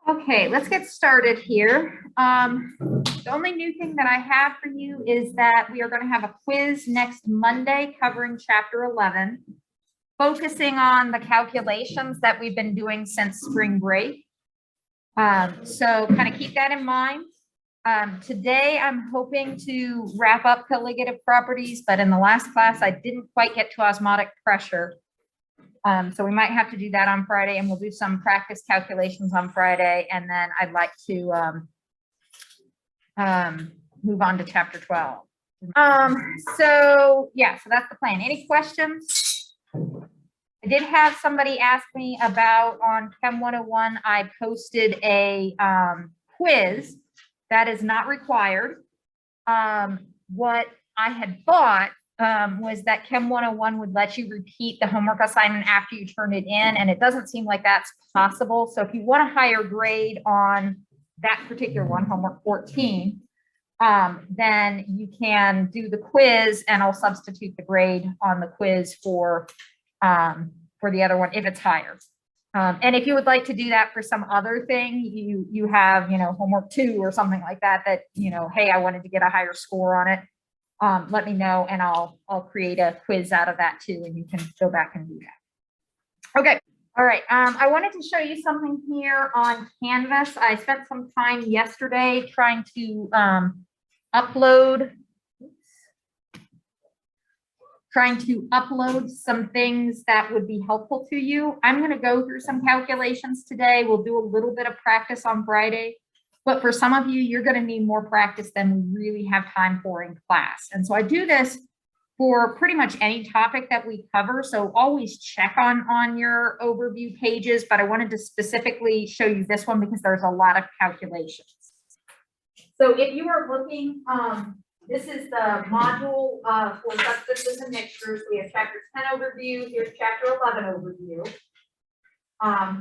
Okay, let's get started here. The only new thing that I have for you is that we are going to have a quiz next Monday covering chapter 11, focusing on the calculations that we've been doing since spring break. So kind of keep that in mind. Today, I'm hoping to wrap up colligative properties, but in the last class, I didn't quite get to osmotic pressure. So we might have to do that on Friday, and we'll do some practice calculations on Friday. And then I'd like to move on to chapter 12. So that's the plan. Any questions? I did have somebody ask me about on Chem 101, I posted a quiz that is not required. What I had thought was that Chem 101 would let you repeat the homework assignment after you turn it in, and it doesn't seem like that's possible. So if you want a higher grade on that particular one, homework 14, then you can do the quiz, and I'll substitute the grade on the quiz for the other one if it's higher. And if you would like to do that for some other thing, you have, homework 2 or something like that, hey, I wanted to get a higher score on it. Let me know, and I'll create a quiz out of that too, and you can go back and do that. Okay. All right. I wanted to show you something here on Canvas. I spent some time yesterday trying to upload some things that would be helpful to you. I'm going to go through some calculations today. We'll do a little bit of practice on Friday. But for some of you, you're going to need more practice than we really have time for in class. And so I do this for pretty much any topic that we cover. So always check on your overview pages, but I wanted to specifically show you this one because there's a lot of calculations. So if you are looking, this is the module for substances and mixtures. We have chapter 10 overview. Here's chapter 11 overview.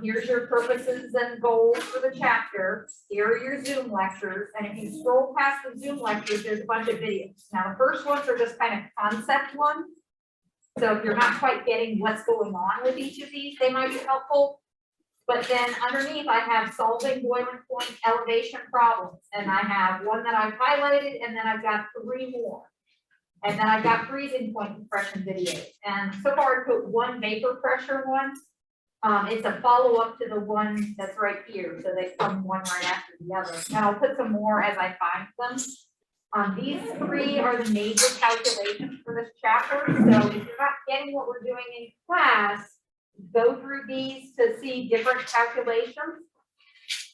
Here's your purposes and goals for the chapter. Here are your Zoom lectures. And if you scroll past the Zoom lectures, there's a bunch of videos. Now, the first ones are just kind of concept ones. So if you're not quite getting what's going on with each of these, they might be helpful. But then underneath, I have solving boiling point elevation problems. And I have one that I've highlighted, and then I've got 3 more. And then I've got freezing point compression videos. And so far, I put one vapor pressure one. It's a follow-up to the one that's right here. So they come one right after the other. And I'll put some more as I find them. These 3 are the major calculations for this chapter. So if you're not getting what we're doing in class, go through these to see different calculations.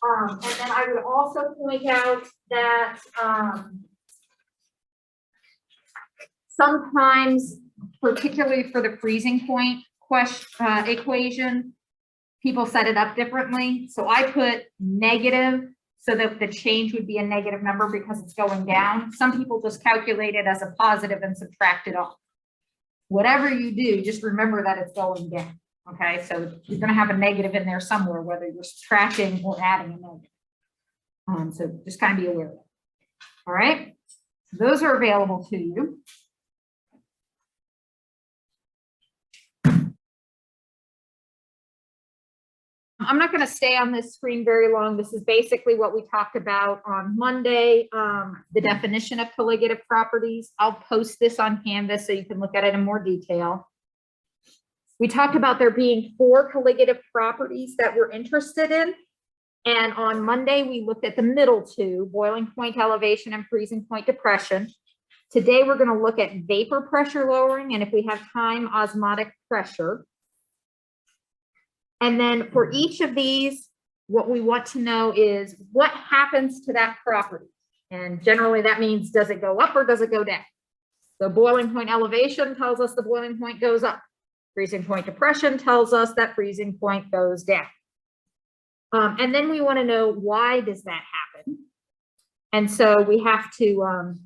And then I would also point out that sometimes, particularly for the freezing point equation, people set it up differently. So I put negative so that the change would be a negative number because it's going down. Some people just calculate it as a positive and subtract it off. Whatever you do, just remember that it's going down. Okay, so you're going to have a negative in there somewhere, whether you're subtracting or adding a negative. So just kind of be aware of it. All right, so those are available to you. I'm not going to stay on this screen very long. This is basically what we talked about on Monday, the definition of colligative properties. I'll post this on Canvas so you can look at it in more detail. We talked about there being 4 colligative properties that we're interested in. And on Monday, we looked at the middle 2, boiling point elevation and freezing point depression. Today, we're going to look at vapor pressure lowering, and if we have time, osmotic pressure. And then for each of these, what we want to know is what happens to that property. And generally that means, does it go up or does it go down? The boiling point elevation tells us the boiling point goes up. Freezing point depression tells us that freezing point goes down. And then we want to know, why does that happen? And so we have to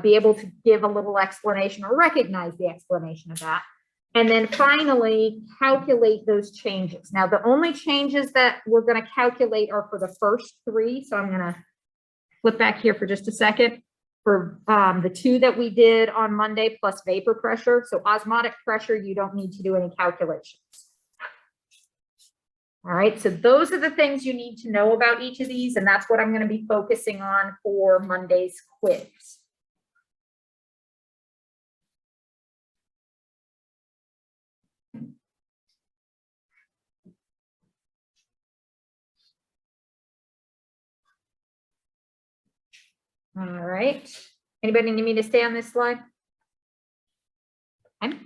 be able to give a little explanation or recognize the explanation of that. And then finally, calculate those changes. Now, the only changes that we're going to calculate are for the first 3. So I'm going to flip back here for just a second. For the 2 that we did on Monday plus vapor pressure. So osmotic pressure, you don't need to do any calculations. All right, so those are the things you need to know about each of these, and that's what I'm going to be focusing on for Monday's quiz. All right. Anybody need me to stay on this slide? Okay.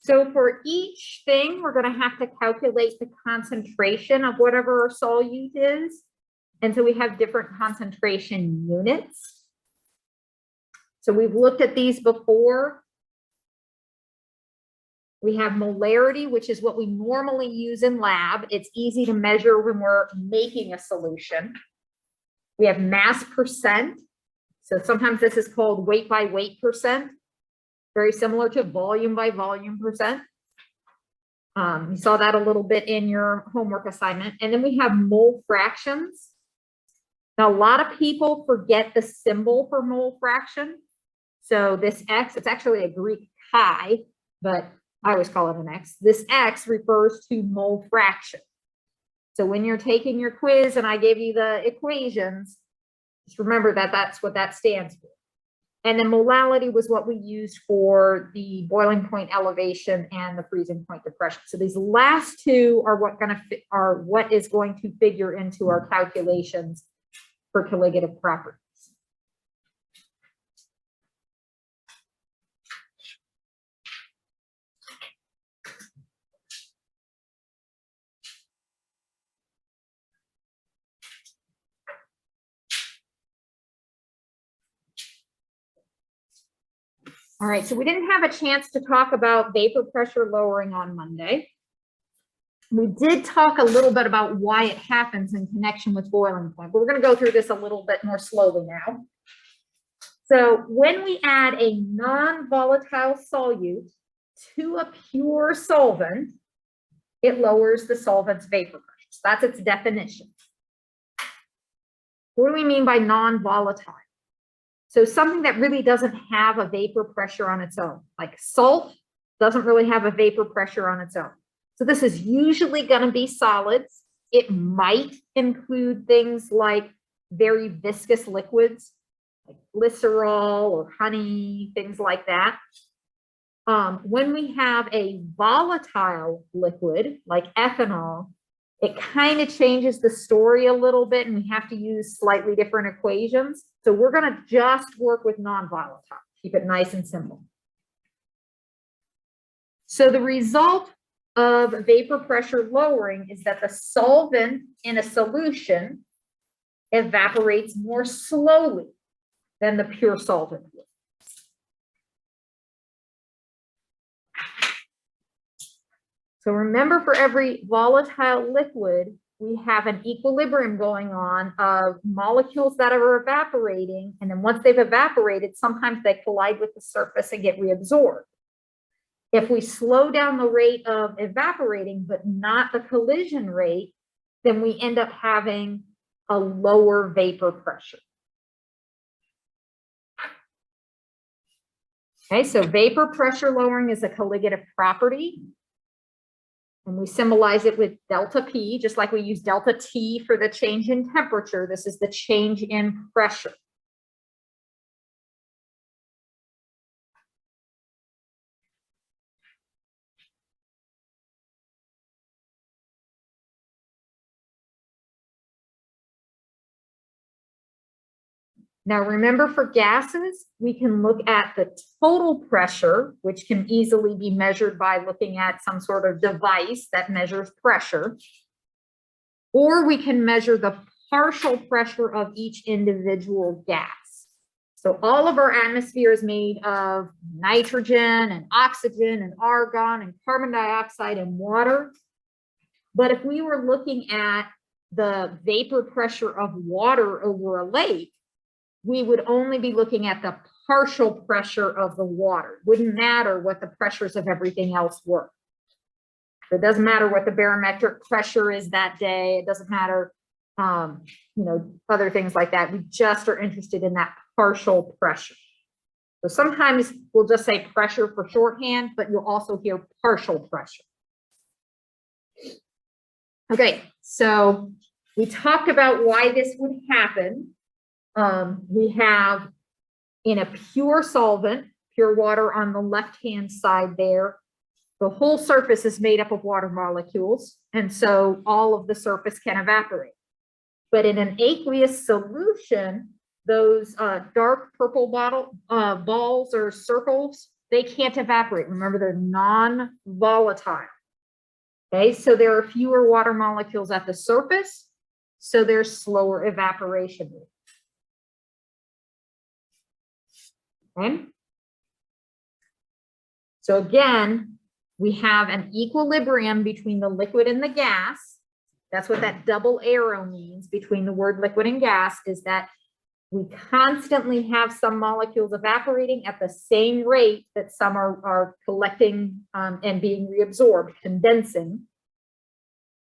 So for each thing, we're going to have to calculate the concentration of whatever our solute is. And so we have different concentration units. So we've looked at these before. We have molarity, which is what we normally use in lab. It's easy to measure when we're making a solution. We have mass percent. So sometimes this is called weight by weight percent. Very similar to volume by volume percent. You saw that a little bit in your homework assignment. And then we have mole fractions. Now, a lot of people forget the symbol for mole fraction. So this X, it's actually a Greek chi, but I always call it an X. This X refers to mole fraction. So when you're taking your quiz and I gave you the equations, just remember that that's what that stands for. And then molality was what we used for the boiling point elevation and the freezing point depression. So these last two are what is going to figure into our calculations for colligative properties. All right, so we didn't have a chance to talk about vapor pressure lowering on Monday. We did talk a little bit about why it happens in connection with boiling point, but we're going to go through this a little bit more slowly now. So when we add a non-volatile solute to a pure solvent, it lowers the solvent's vapor pressure. So that's its definition. What do we mean by non-volatile? So something that really doesn't have a vapor pressure on its own, like salt doesn't really have a vapor pressure on its own. So this is usually going to be solids. It might include things like very viscous liquids, like glycerol or honey, things like that. When we have a volatile liquid like ethanol, it kind of changes the story a little bit and we have to use slightly different equations. So we're going to just work with non-volatile, keep it nice and simple. So the result of vapor pressure lowering is that the solvent in a solution evaporates more slowly than the pure solvent would. So remember, for every volatile liquid, we have an equilibrium going on of molecules that are evaporating. And then once they've evaporated, sometimes they collide with the surface and get reabsorbed. If we slow down the rate of evaporating, but not the collision rate, then we end up having a lower vapor pressure. Okay, so vapor pressure lowering is a colligative property. And we symbolize it with delta P, just like we use delta T for the change in temperature. This is the change in pressure. Now, remember, for gases, we can look at the total pressure, which can easily be measured by looking at some sort of device that measures pressure. Or we can measure the partial pressure of each individual gas. So all of our atmosphere is made of nitrogen and oxygen and argon and carbon dioxide and water. But if we were looking at the vapor pressure of water over a lake, we would only be looking at the partial pressure of the water. It wouldn't matter what the pressures of everything else were. It doesn't matter what the barometric pressure is that day. It doesn't matter, other things like that. We just are interested in that partial pressure. So sometimes we'll just say pressure for shorthand, but you'll also hear partial pressure. Okay, so we talked about why this would happen. We have in a pure solvent, pure water on the left-hand side there, the whole surface is made up of water molecules, and so all of the surface can evaporate. But in an aqueous solution, those dark purple balls or circles, they can't evaporate. Remember, they're non-volatile. Okay, so there are fewer water molecules at the surface, so there's slower evaporation rate. Okay. So again, we have an equilibrium between the liquid and the gas. That's what that double arrow means between the word liquid and gas, is that we constantly have some molecules evaporating at the same rate that some are collecting and being reabsorbed, condensing.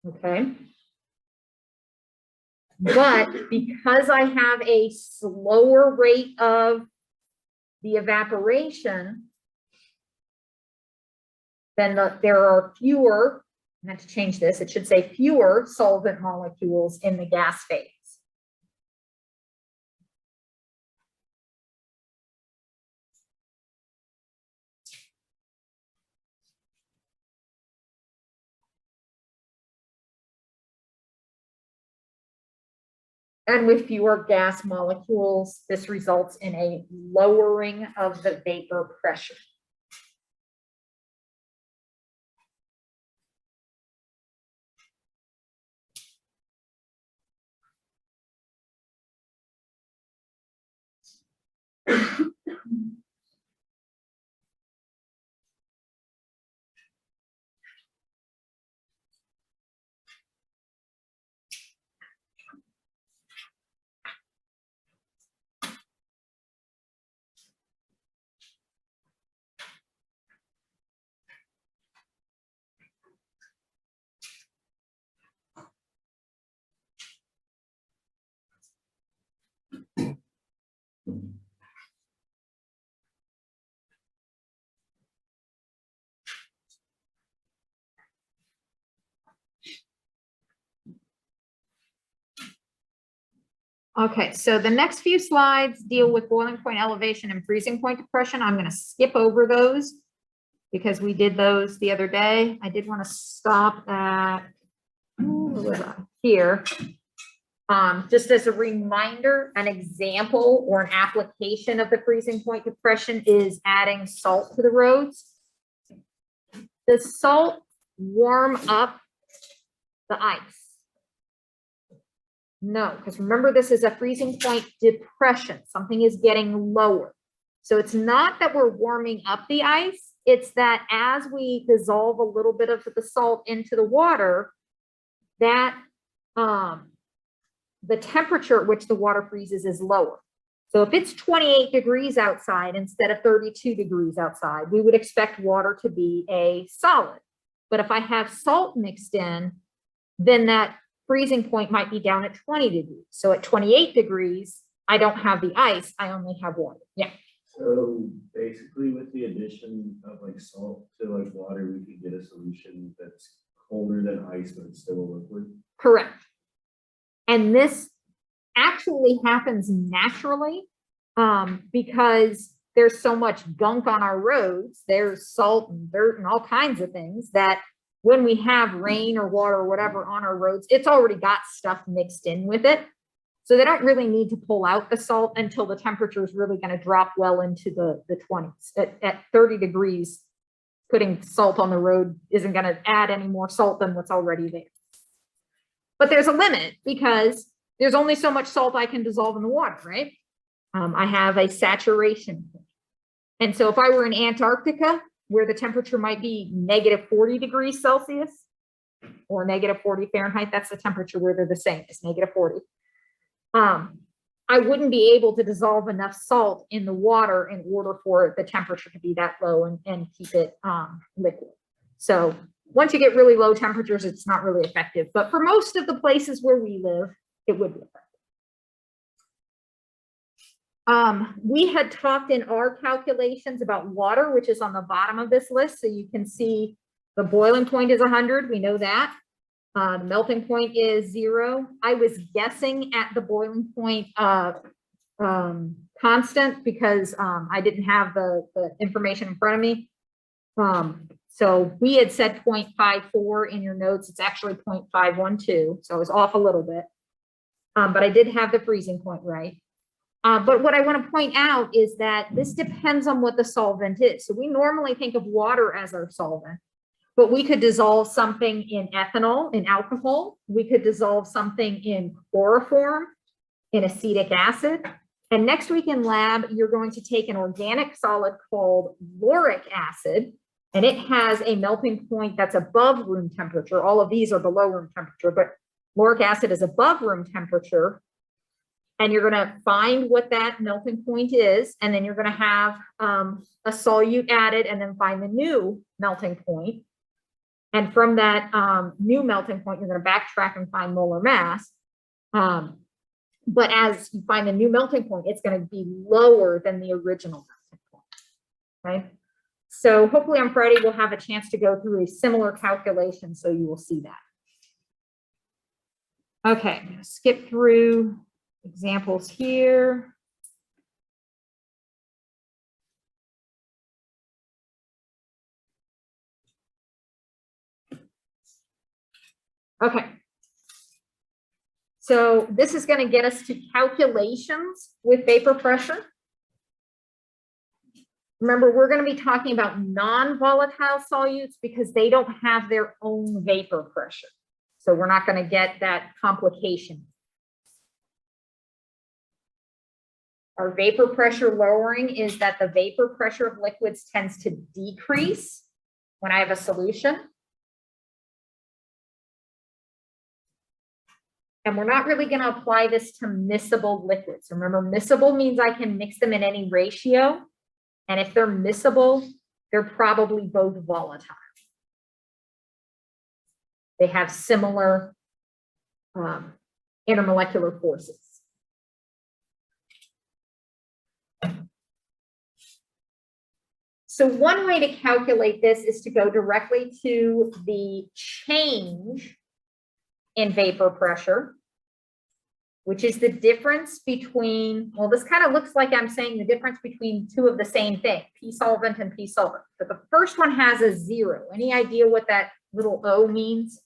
Okay. But because I have a slower rate of the evaporation, then there are fewer, I meant to change this, it should say fewer solvent molecules in the gas phase. And with fewer gas molecules, this results in a lowering of the vapor pressure. Okay, so the next few slides deal with boiling point elevation and freezing point depression. I'm going to skip over those because we did those the other day. I did want to stop at, where was I? Here. Just as a reminder, an example or an application of the freezing point depression is adding salt to the roads. Does salt warm up the ice? No, because remember, this is a freezing point depression. Something is getting lower. So it's not that we're warming up the ice. It's that as we dissolve a little bit of the salt into the water, that the temperature at which the water freezes is lower. So if it's 28 degrees outside instead of 32 degrees outside, we would expect water to be a solid. But if I have salt mixed in, then that freezing point might be down at 20 degrees. So at 28 degrees, I don't have the ice, I only have water. Yeah. So basically with the addition of like salt to like water, we could get a solution that's colder than ice, but it's still a liquid. Correct. And this actually happens naturally because there's so much gunk on our roads. There's salt and dirt and all kinds of things that when we have rain or water or whatever on our roads, it's already got stuff mixed in with it. So they don't really need to pull out the salt until the temperature is really going to drop well into the 20s. At 30 degrees, putting salt on the road isn't going to add any more salt than what's already there. But there's a limit because there's only so much salt I can dissolve in the water, right? I have a saturation point. And so if I were in Antarctica, where the temperature might be -40 degrees Celsius or -40 Fahrenheit, that's the temperature where they're the same, it's -40. I wouldn't be able to dissolve enough salt in the water in order for the temperature to be that low and keep it liquid. So once you get really low temperatures, it's not really effective. But for most of the places where we live, it would be effective. We had talked in our calculations about water, which is on the bottom of this list. So you can see the boiling point is 100. We know that. The melting point is 0. I was guessing at the boiling point constant because I didn't have the information in front of me. So we had said 0.54 in your notes. It's actually 0.512. So I was off a little bit. But I did have the freezing point right. But what I want to point out is that this depends on what the solvent is. So we normally think of water as our solvent, but we could dissolve something in ethanol, in alcohol. We could dissolve something in chloroform, in acetic acid. And next week in lab, you're going to take an organic solid called lauric acid, and it has a melting point that's above room temperature. All of these are below room temperature, but lauric acid is above room temperature. And you're going to find what that melting point is, and then you're going to have a solute added and then find the new melting point. And from that new melting point, you're going to backtrack and find molar mass. But as you find the new melting point, it's going to be lower than the original melting point. Okay. So hopefully on Friday, we'll have a chance to go through a similar calculation, so you will see that. Okay, skip through examples here. Okay. So this is going to get us to calculations with vapor pressure. Remember, we're going to be talking about non-volatile solutes because they don't have their own vapor pressure. So we're not going to get that complication. Our vapor pressure lowering is that the vapor pressure of liquids tends to decrease when I have a solution. And we're not really going to apply this to miscible liquids. Remember, miscible means I can mix them in any ratio. And if they're miscible, they're probably both volatile. They have similar intermolecular forces. So one way to calculate this is to go directly to the change in vapor pressure, which is the difference between, well, this kind of looks like I'm saying the difference between two of the same thing, P solvent and P solvent. But the first one has a 0. Any idea what that little O means?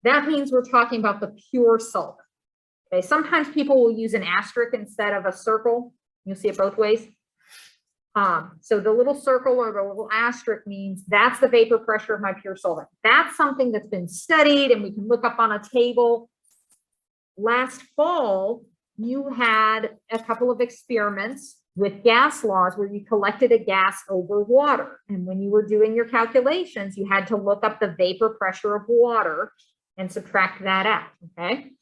That means we're talking about the pure solvent. Okay, sometimes people will use an asterisk instead of a circle. You'll see it both ways. So the little circle or the little asterisk means that's the vapor pressure of my pure solvent. That's something that's been studied and we can look up on a table. Last fall, you had a couple of experiments with gas laws where you collected a gas over water. And when you were doing your calculations, you had to look up the vapor pressure of water and subtract that out, okay?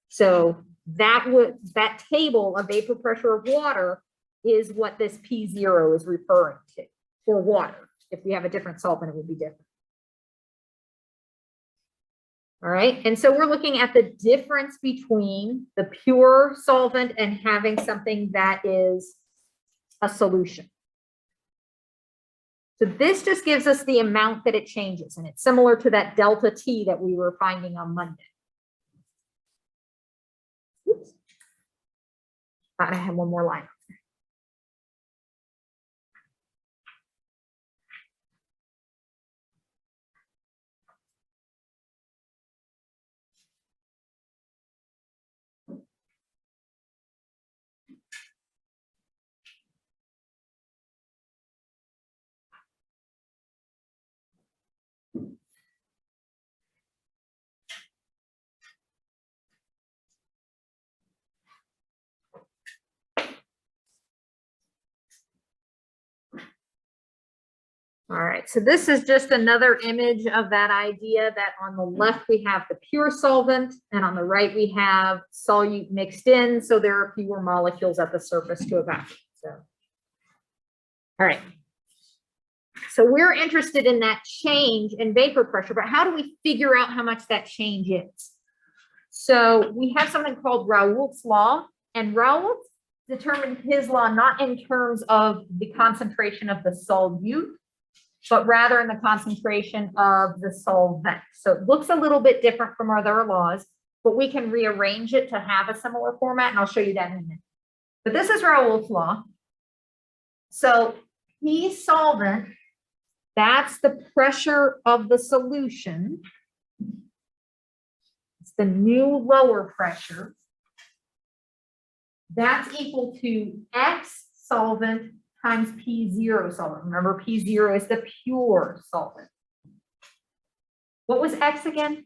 So that table of vapor pressure of water is what this P0 is referring to for water. If we have a different solvent, it would be different. All right, and so we're looking at the difference between the pure solvent and having something that is a solution. So this just gives us the amount that it changes, and it's similar to that delta T that we were finding on Monday. Oops. Thought I had one more line. All right, so this is just another image of that idea that on the left we have the pure solvent and on the right we have solute mixed in, so there are fewer molecules at the surface to evaporate. So, all right. So we're interested in that change in vapor pressure, but how do we figure out how much that change is? So we have something called Raoult's law, and Raoult determined his law not in terms of the concentration of the solute, but rather in the concentration of the solvent. So it looks a little bit different from our other laws, but we can rearrange it to have a similar format, and I'll show you that in a minute. But this is Raoult's law. So P solvent, that's the pressure of the solution. It's the new lower pressure. That's equal to X solvent times P0 solvent. Remember, P0 is the pure solvent. What was X again?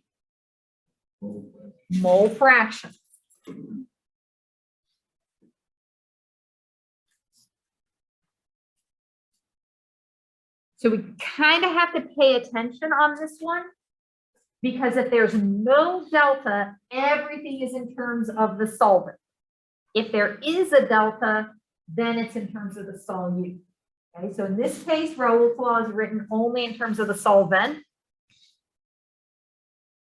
Mole fraction. So we kind of have to pay attention on this one, because if there's no delta, everything is in terms of the solvent. If there is a delta, then it's in terms of the solute. Okay, so in this case, Raoult's law is written only in terms of the solvent.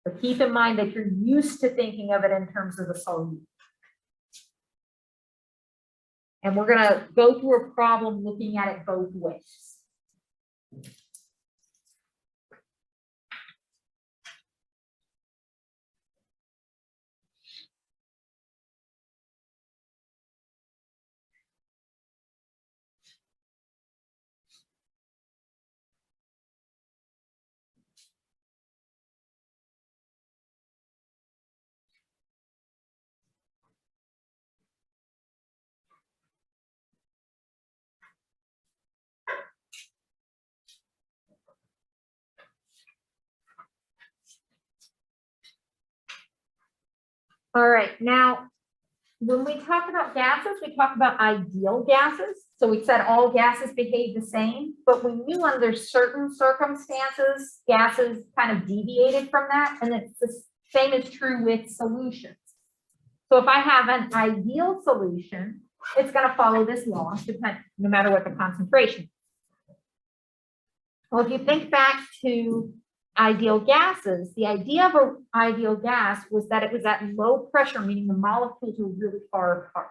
But keep in mind that you're used to thinking of it in terms of the solute. And we're going to go through a problem looking at it both ways. All right, now, when we talk about gases, we talk about ideal gases. So we said all gases behave the same, but we knew under certain circumstances, gases kind of deviated from that, and it's the same is true with solutions. So if I have an ideal solution, it's going to follow this law, no matter what the concentration is. Well, if you think back to ideal gases, the idea of an ideal gas was that it was at low pressure, meaning the molecules were really far apart.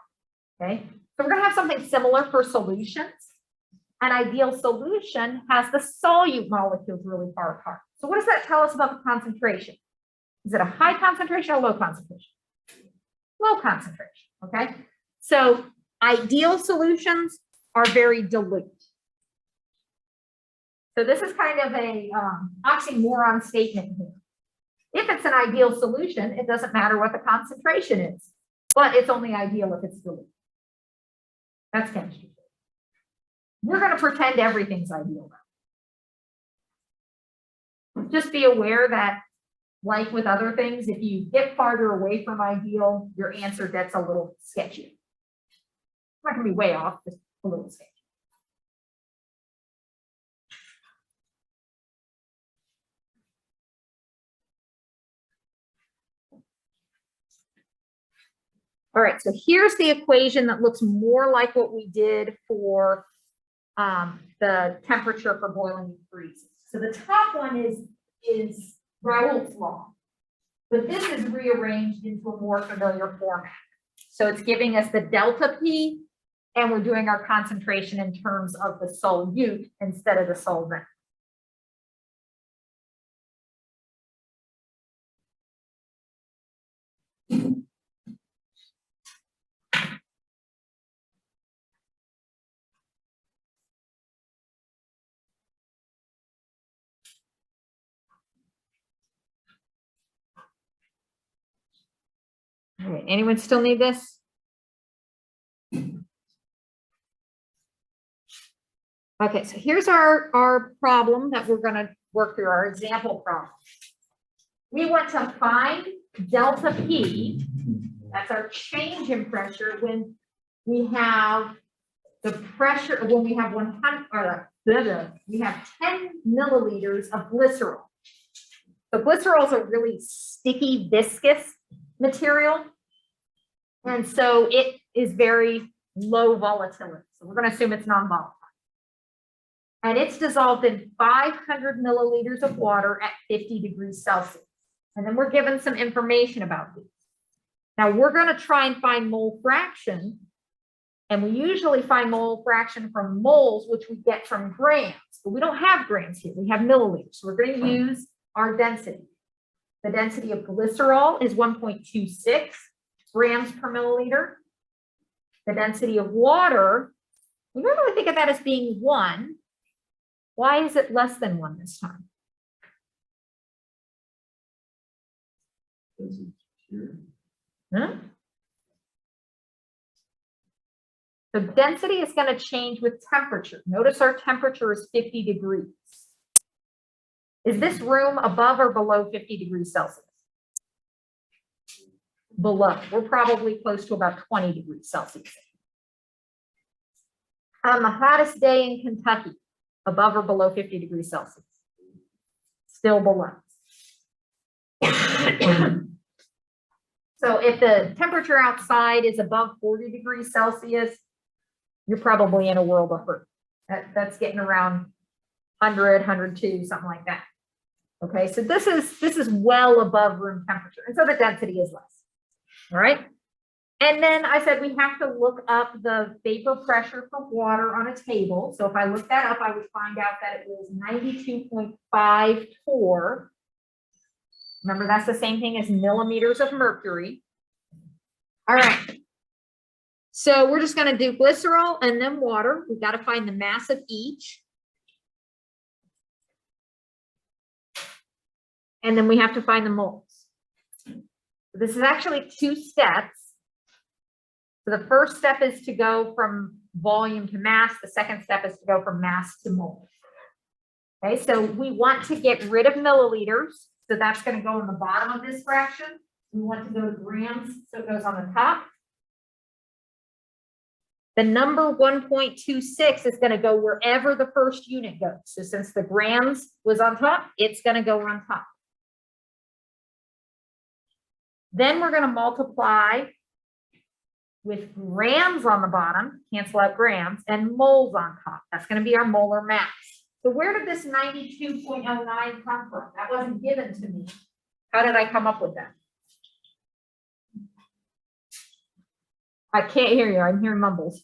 Okay, so we're going to have something similar for solutions. An ideal solution has the solute molecules really far apart. So what does that tell us about the concentration? Is it a high concentration or low concentration? Low concentration. Okay, so ideal solutions are very dilute. So this is kind of a oxymoron statement here. If it's an ideal solution, it doesn't matter what the concentration is, but it's only ideal if it's dilute. That's chemistry. We're going to pretend everything's ideal. Just be aware that, like with other things, if you get farther away from ideal, your answer gets a little sketchy. It's not going to be way off, just a little sketchy. All right, so here's the equation that looks more like what we did for the temperature for boiling and freezing. So the top one is Raoult's law, but this is rearranged into a more familiar format. So it's giving us the delta P, and we're doing our concentration in terms of the solute instead of the solvent. All right, anyone still need this? Okay, so here's our problem that we're going to work through, our example problem. We want to find delta P, that's our change in pressure when we have the pressure, when we have 100, or we have 10 milliliters of glycerol. So glycerol is a really sticky, viscous material. And so it is very low volatility. So we're going to assume it's non-volatile. And it's dissolved in 500 milliliters of water at 50 degrees Celsius. And then we're given some information about these. Now we're going to try and find mole fraction. And we usually find mole fraction from moles, which we get from grams. But we don't have grams here. We have milliliters. So we're going to use our density. The density of glycerol is 1.26 grams per milliliter. The density of water, we normally think of that as being 1. Why is it less than 1 this time? Is it here? Huh? The density is going to change with temperature. Notice our temperature is 50 degrees. Is this room above or below 50 degrees Celsius? Below. We're probably close to about 20 degrees Celsius. On the hottest day in Kentucky, above or below 50 degrees Celsius? Still below. So if the temperature outside is above 40 degrees Celsius, you're probably in a world of hurt. That's getting around 100, 102, something like that. Okay, so this is well above room temperature, and so the density is less. All right. And then I said we have to look up the vapor pressure for water on a table. So if I look that up, I would find out that it was 92.5 torr. Remember, that's the same thing as millimeters of mercury. All right. So we're just going to do glycerol and then water. We've got to find the mass of each. And then we have to find the moles. This is actually 2 steps. So the first step is to go from volume to mass. The second step is to go from mass to moles. Okay, so we want to get rid of milliliters. So that's going to go on the bottom of this fraction. We want to go to grams, so it goes on the top. The number 1.26 is going to go wherever the first unit goes. So since the grams was on top, it's going to go on top. Then we're going to multiply with grams on the bottom, cancel out grams, and moles on top. That's going to be our molar mass. So where did this 92.09 come from? That wasn't given to me. How did I come up with that? I can't hear you. I'm hearing mumbles.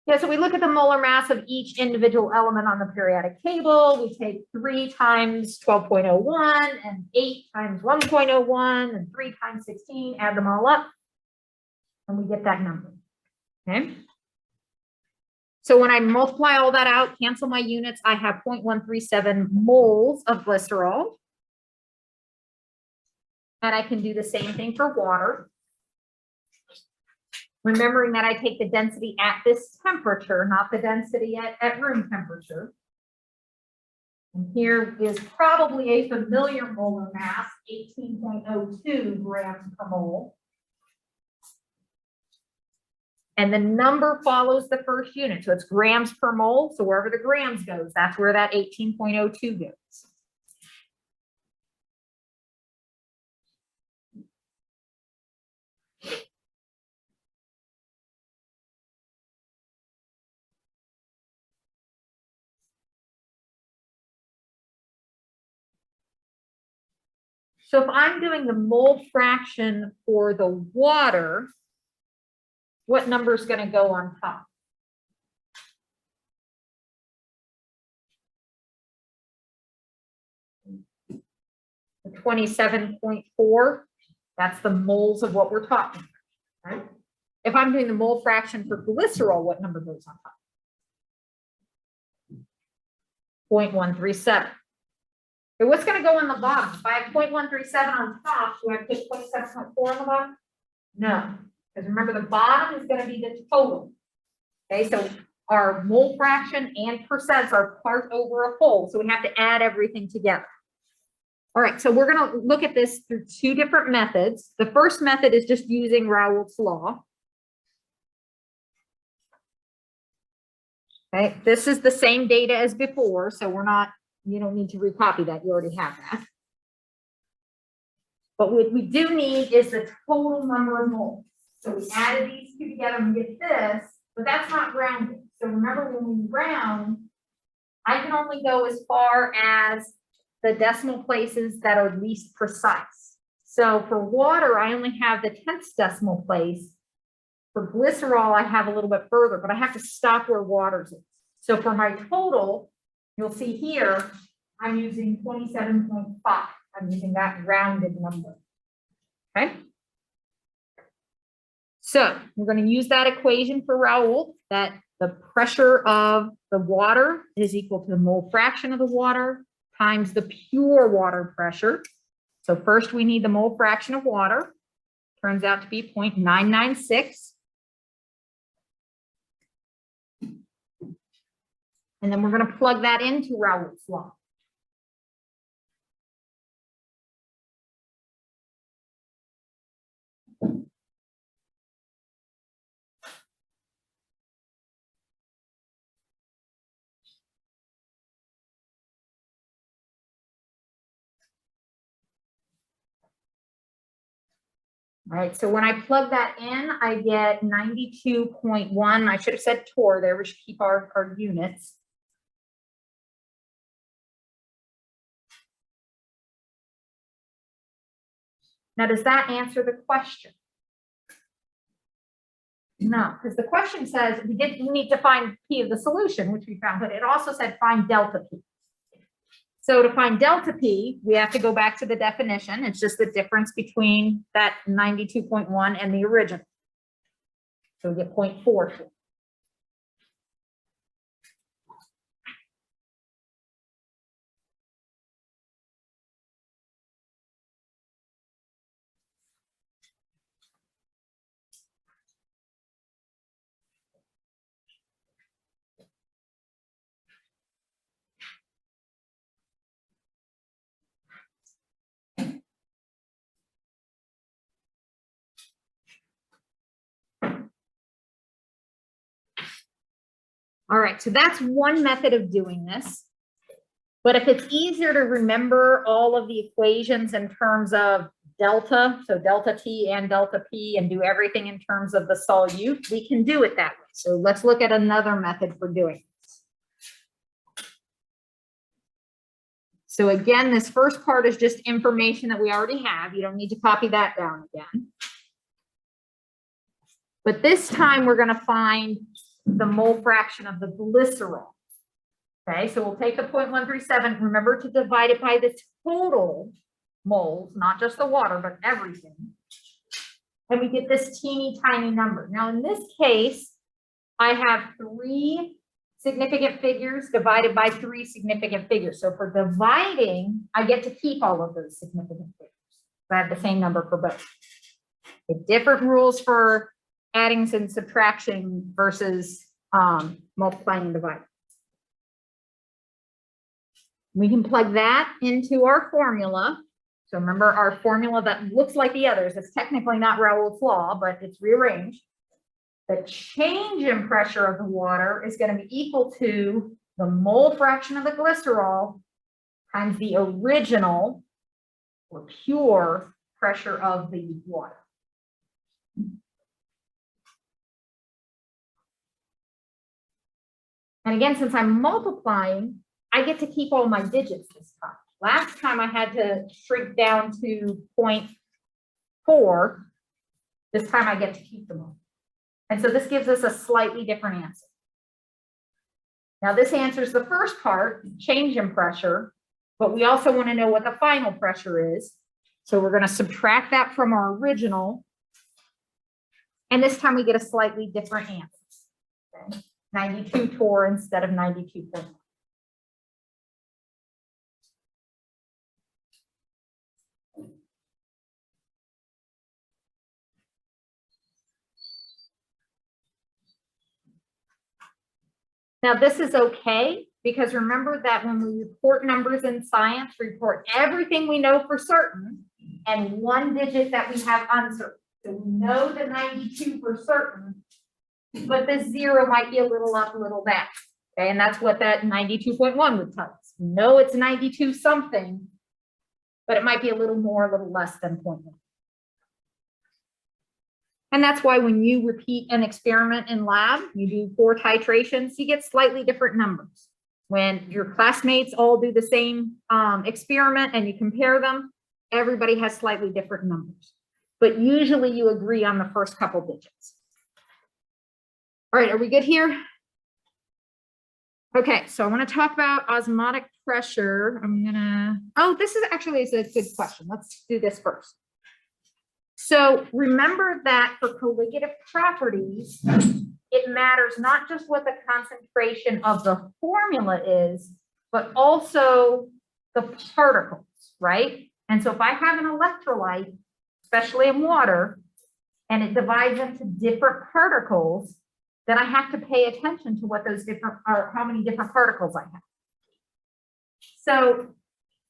Yeah, so we look at the molar mass of each individual element on the periodic table. We take 3 times 12.01 and 8 times 1.01 and 3 times 16, add them all up, and we get that number. Okay. So when I multiply all that out, cancel my units, I have 0.137 moles of glycerol. And I can do the same thing for water. Remembering that I take the density at this temperature, not the density at room temperature. And here is probably a familiar molar mass, 18.02 grams per mole. And the number follows the first unit. So it's grams per mole. So wherever the grams goes, that's where that 18.02 goes. So if I'm doing the mole fraction for the water, what number is going to go on top? The 27.4, that's the moles of what we're talking about, right? If I'm doing the mole fraction for glycerol, what number goes on top? 0.137. Okay, what's going to go on the bottom? If I have 0.137 on top, do I put 27.4 on the bottom? No, because remember the bottom is going to be the total. Okay, so our mole fraction and percents are part over a whole, so we have to add everything together. All right, so we're going to look at this through 2 different methods. The first method is just using Raoult's law. Okay, this is the same data as before, so you don't need to recopy that, you already have that. But what we do need is the total number of moles. So we added these two together and get this, but that's not rounded. So remember when we round, I can only go as far as the decimal places that are least precise. So for water, I only have the 10th decimal place. For glycerol, I have a little bit further, but I have to stop where water's is. So for my total, you'll see here, I'm using 27.5. I'm using that rounded number. Okay. So we're going to use that equation for Raoult, that the pressure of the water is equal to the mole fraction of the water times the pure water pressure. So first we need the mole fraction of water. Turns out to be 0.996. And then we're going to plug that into Raoult's law. All right, so when I plug that in, I get 92.1. I should have said torr there. We should keep our units. Now, does that answer the question? No, because the question says we need to find P of the solution, which we found, but it also said find delta P. So to find delta P, we have to go back to the definition. It's just the difference between that 92.1 and the original. So we get 0.44. All right, so that's one method of doing this. But if it's easier to remember all of the equations in terms of delta, so delta T and delta P, and do everything in terms of the solute, we can do it that way. So let's look at another method for doing this. So again, this first part is just information that we already have. You don't need to copy that down again. But this time we're going to find the mole fraction of the glycerol. Okay, so we'll take the 0.137. Remember to divide it by the total moles, not just the water, but everything. And we get this teeny tiny number. Now, in this case, I have 3 significant figures divided by 3 significant figures. So for dividing, I get to keep all of those significant figures. So I have the same number for both. The different rules for adding and subtraction versus multiplying and dividing. We can plug that into our formula. So remember our formula that looks like the others. It's technically not Raoult's law, but it's rearranged. The change in pressure of the water is going to be equal to the mole fraction of the glycerol times the original or pure pressure of the water. And again, since I'm multiplying, I get to keep all my digits this time. Last time I had to shrink down to 0.4. This time I get to keep them all. And so this gives us a slightly different answer. Now this answers the first part, change in pressure, but we also want to know what the final pressure is. So we're going to subtract that from our original. And this time we get a slightly different answer. Okay. 92 torr instead of 92.1. Now this is okay, because remember that when we report numbers in science, we report everything we know for certain and 1 digit that we have uncertain. So we know the 92 for certain, but the 0 might be a little up, a little down. Okay, and that's what that 92.1 would tell us. We know it's 92 something, but it might be a little more, a little less than 0.1. And that's why when you repeat an experiment in lab, you do 4 titrations, you get slightly different numbers. When your classmates all do the same experiment and you compare them, everybody has slightly different numbers. But usually you agree on the first couple digits. All right, are we good here? Okay, so I want to talk about osmotic pressure. This is actually a good question. Let's do this first. So remember that for colligative properties, it matters not just what the concentration of the formula is, but also the particles, right? And so if I have an electrolyte, especially in water, and it divides into different particles, then I have to pay attention to what those different are, how many different particles I have. So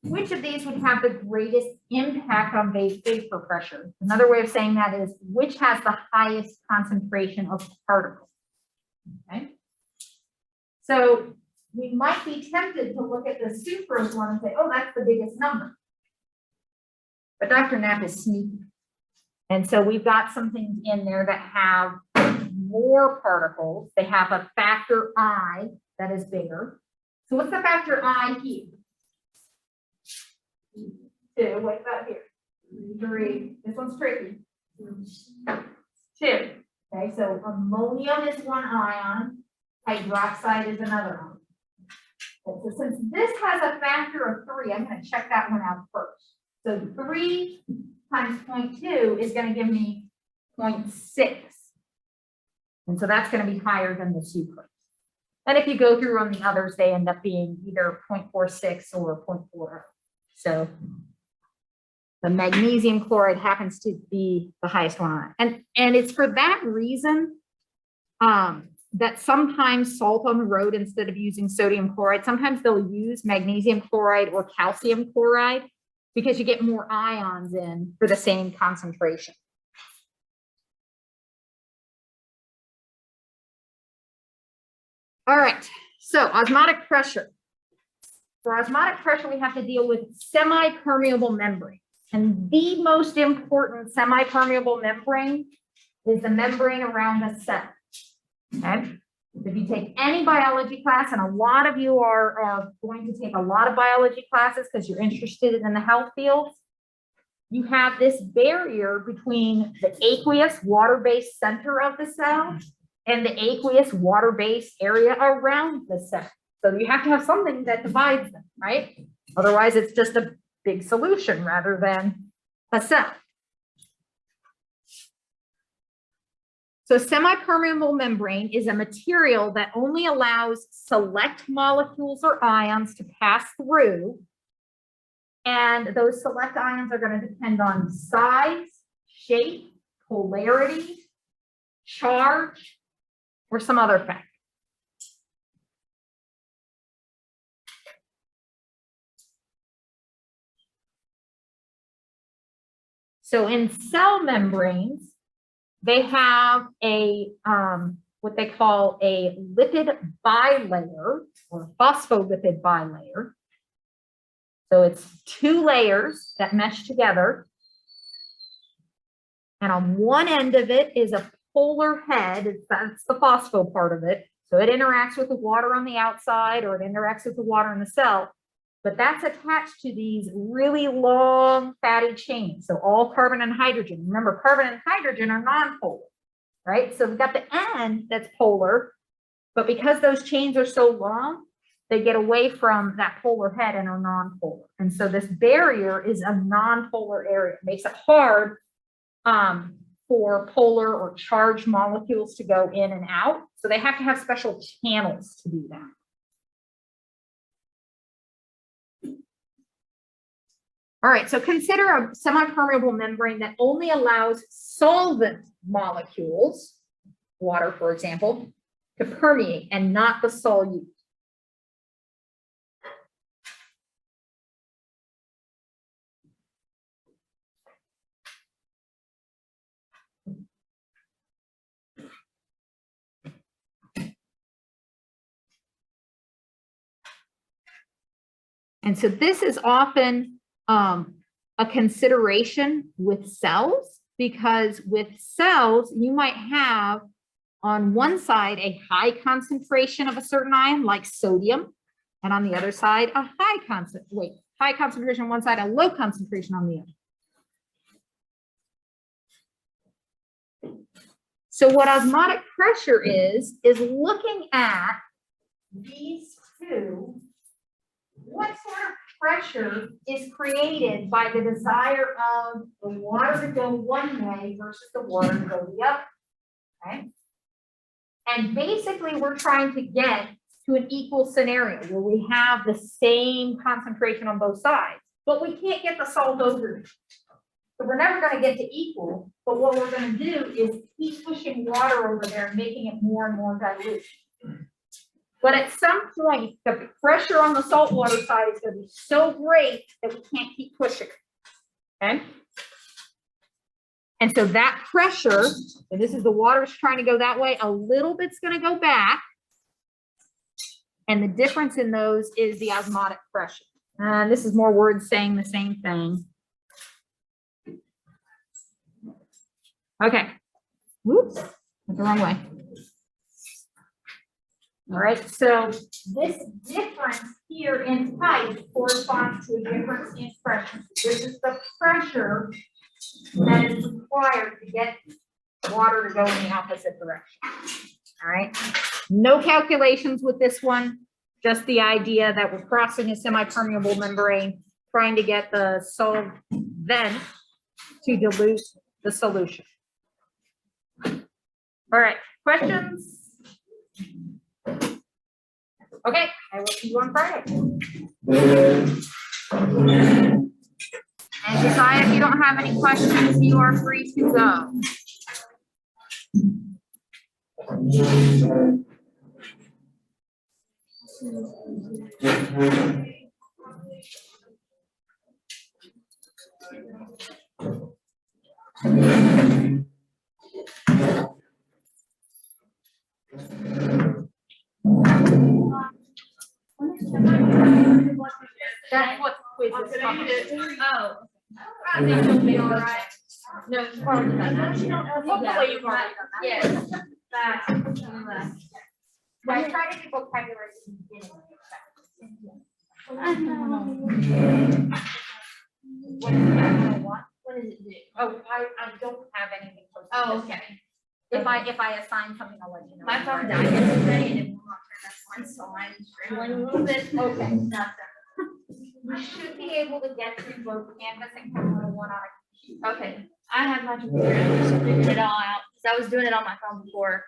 which of these would have the greatest impact on vapor pressure? Another way of saying that is which has the highest concentration of particles? Okay. So we might be tempted to look at the sucrose one and say, oh, that's the biggest number. But Dr. Knapp is sneaky. And so we've got some things in there that have more particles. They have a factor I that is bigger. So what's the factor I here? 2, what about here? 3, this one's tricky. 2, okay, so ammonium is one ion, hydroxide is another ion. Okay, so since this has a factor of 3, I'm going to check that one out first. So 3 times 0.2 is going to give me 0.6. And so that's going to be higher than the sucrose. And if you go through on the others, they end up being either 0.46 or 0.40. So the magnesium chloride happens to be the highest one. And it's for that reason that sometimes salt on the road, instead of using sodium chloride, sometimes they'll use magnesium chloride or calcium chloride because you get more ions in for the same concentration. All right, so osmotic pressure. For osmotic pressure, we have to deal with semi-permeable membrane. And the most important semi-permeable membrane is the membrane around a cell. Okay? If you take any biology class, and a lot of you are going to take a lot of biology classes because you're interested in the health fields, you have this barrier between the aqueous water-based center of the cell and the aqueous water-based area around the cell. So you have to have something that divides them, right? Otherwise, it's just a big solution rather than a cell. So semi-permeable membrane is a material that only allows select molecules or ions to pass through. And those select ions are going to depend on size, shape, polarity, charge, or some other factor. So in cell membranes, they have a what they call a lipid bilayer or phospholipid bilayer. So it's 2 layers that mesh together. And on one end of it is a polar head. That's the phospho part of it. So it interacts with the water on the outside or it interacts with the water in the cell. But that's attached to these really long fatty chains. So all carbon and hydrogen. Remember, carbon and hydrogen are nonpolar, right? So we've got the end that's polar, but because those chains are so long, they get away from that polar head and are nonpolar. And so this barrier is a nonpolar area. It makes it hard for polar or charged molecules to go in and out. So they have to have special channels to do that. All right, so consider a semi-permeable membrane that only allows solvent molecules, water, for example, to permeate and not the solute. And so this is often a consideration with cells, because with cells, you might have on one side a high concentration of a certain ion like sodium, and on the other side a high concentration on one side, a low concentration on the other. So what osmotic pressure is looking at these two. What sort of pressure is created by the desire of the water to go one way versus the water to go the other? Okay. And basically, we're trying to get to an equal scenario where we have the same concentration on both sides, but we can't get the salt over it. So we're never going to get to equal, but what we're going to do is keep pushing water over there and making it more and more dilute. But at some point, the pressure on the saltwater side is going to be so great that we can't keep pushing. Okay. And so that pressure, and this is the water's trying to go that way, a little bit's going to go back. And the difference in those is the osmotic pressure. And this is more words saying the same thing. Okay. Whoops, went the wrong way. All right, so this difference here in type corresponds to a difference in pressure. This is the pressure that is required to get water to go in the opposite direction. All right, no calculations with this one, just the idea that we're crossing a semi-permeable membrane, trying to get the solvent to dilute the solution. All right, questions? Okay, I will see you on Friday. And Josiah, if you don't have any questions, you are free to go. That's what the quiz is about. Oh. I think it'll be all right. No, it's probably not. Hopefully you've already done that. Yes. I try to do vocabulary in the beginning. What does it do? Oh, I don't have anything. posted. Oh, okay. If I assign something, I'll let you know. My phone died yesterday and it will not turn on, so I'm struggling a little bit. Okay. Nothing. You should be able to get through both Canvas and Camera One on a computer. Okay, I have my computer, I'm just figuring it all out, because I was doing it on my phone before.